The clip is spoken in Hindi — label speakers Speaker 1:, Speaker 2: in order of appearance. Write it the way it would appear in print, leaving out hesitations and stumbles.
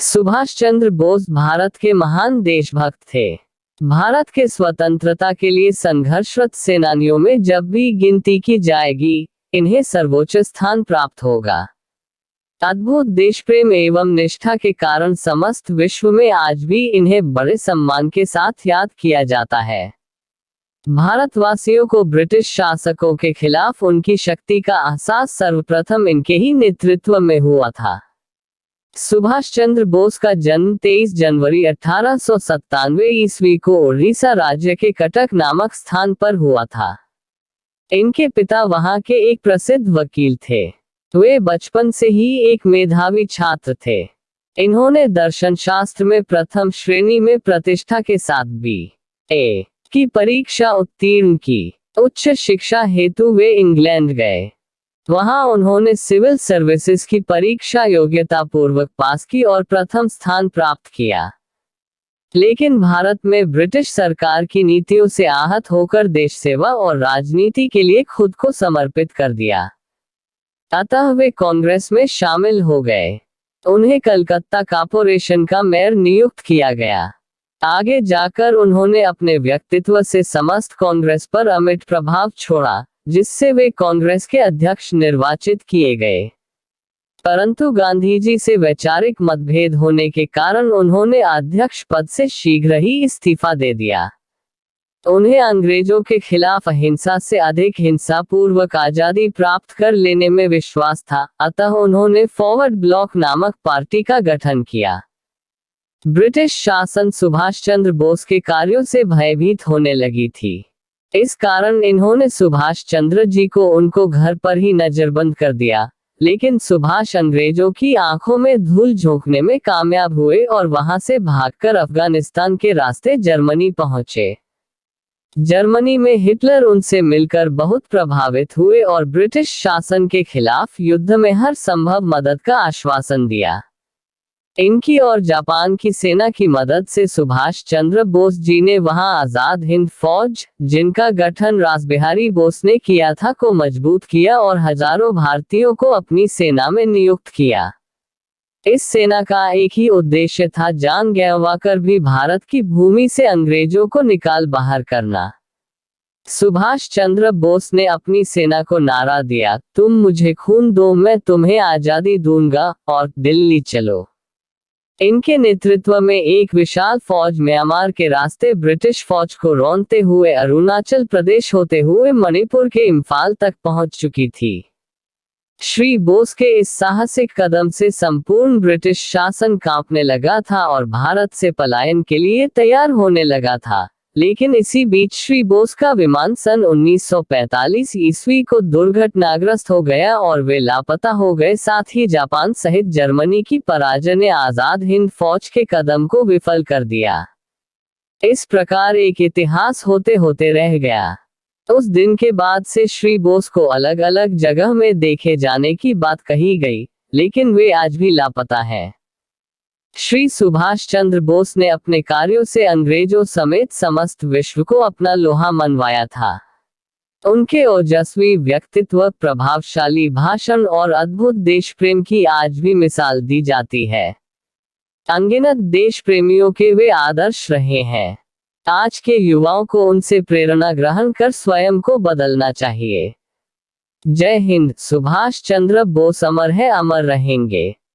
Speaker 1: सुभाष चंद्र बोस भारत के महान देशभक्त थे। भारत के स्वतंत्रता के लिए संघर्षरत सेनानियों में जब भी गिनती की जाएगी, इन्हें सर्वोच्च स्थान प्राप्त होगा। अद्भुत देशप्रेम एवं निष्ठा के कारण समस्त विश्व में आज भी इन्हें बड़े सम्मान के साथ याद किया जाता है। भारतवासियों को ब्रिटिश शासकों के खिलाफ उनकी शक्ति का एहसास सर्वप्रथम इनके ही नेतृत्व में हुआ था। सुभाष चंद्र बोस का जन्म 23 जनवरी 1897 ईस्वी को उड़ीसा राज्य के कटक नामक स्थान पर हुआ था। इनके पिता वहां के एक प्रसिद्ध वकील थे। वे बचपन से ही एक मेधावी छात्र थे। इन्होंने दर्शन शास्त्र में प्रथम श्रेणी में प्रतिष्ठा के साथ B.A. की परीक्षा उत्तीर्ण की। उच्च शिक्षा हेतु वे इंग्लैंड गए। वहां उन्होंने सिविल सर्विसेज की परीक्षा योग्यता पूर्वक पास की और प्रथम स्थान प्राप्त किया। लेकिन भारत में ब्रिटिश सरकार की नीतियों से आहत होकर देश सेवा और राजनीति के लिए खुद को समर्पित कर दिया। अतः वे कांग्रेस में शामिल हो गए। उन्हें कलकत्ता कॉर्पोरेशन का मेयर नियुक्त किया गया। आगे जाकर उन्होंने अपने व्यक्तित्व से समस्त कांग्रेस पर अमिट प्रभाव छोड़ा, जिससे वे कांग्रेस के अध्यक्ष निर्वाचित किए गए। परंतु गांधी जी से वैचारिक मतभेद होने के कारण उन्होंने अध्यक्ष पद से शीघ्र ही इस्तीफा दे दिया। उन्हें अंग्रेजों के खिलाफ अहिंसा से अधिक हिंसापूर्वक आजादी प्राप्त कर लेने में विश्वास था, अतः उन्होंने फॉरवर्ड ब्लॉक नामक पार्टी का गठन किया। ब्रिटिश शासन सुभाष चंद्र बोस के कार्यों से भयभीत होने लगी थी। इस कारण इन्होंने सुभाष चंद्र जी को उनको घर पर ही नजरबंद कर दिया। लेकिन सुभाष अंग्रेजों की आंखों में धूल झोंकने में कामयाब हुए और वहां से भागकर अफगानिस्तान के रास्ते जर्मनी पहुंचे। जर्मनी में हिटलर उनसे मिलकर बहुत प्रभावित हुए और ब्रिटिश शासन के खिलाफ युद्ध में हर संभव मदद का आश्वासन दिया। इनकी और जापान की सेना की मदद से सुभाष चंद्र बोस जी ने वहां आजाद हिंद फौज, जिनका गठन रासबिहारी बोस ने किया था, को मजबूत किया और हजारों भारतीयों को अपनी सेना में नियुक्त किया। इस सेना का एक ही उद्देश्य था, जान गंवाकर भी भारत की भूमि से अंग्रेजों को निकाल बाहर करना। सुभाष चंद्र बोस ने अपनी सेना को नारा दिया, तुम मुझे खून दो, मैं तुम्हें आजादी दूंगा, और दिल्ली चलो। इनके नेतृत्व में एक विशाल फौज म्यांमार के रास्ते ब्रिटिश फौज को रौंदते हुए अरुणाचल प्रदेश होते हुए मणिपुर के इम्फाल तक पहुंच चुकी थी। श्री बोस के इस साहसिक कदम से संपूर्ण ब्रिटिश शासन कांपने लगा था और भारत से पलायन के लिए तैयार होने लगा था। लेकिन इसी बीच श्री बोस का विमान सन 1945 ईस्वी को दुर्घटनाग्रस्त हो गया और वे लापता हो गए। साथ ही जापान सहित जर्मनी की पराजय ने आजाद हिंद फौज के कदम को विफल कर दिया। इस प्रकार एक इतिहास होते होते रह गया। उस दिन के बाद से श्री बोस को अलग अलग जगह में देखे जाने की बात कही गई, लेकिन वे आज भी लापता हैं। श्री सुभाष चंद्र बोस ने अपने कार्यों से अंग्रेजों समेत समस्त विश्व को अपना लोहा मनवाया था। उनके ओजस्वी व्यक्तित्व, प्रभावशाली भाषण और अद्भुत देश प्रेम की आज भी मिसाल दी जाती है। अनगिनत देश प्रेमियों के वे आदर्श रहे हैं। आज के युवाओं को उनसे प्रेरणा ग्रहण कर स्वयं को बदलना चाहिए। जय हिंद। सुभाष चंद्र बोस अमर है, अमर रहेंगे।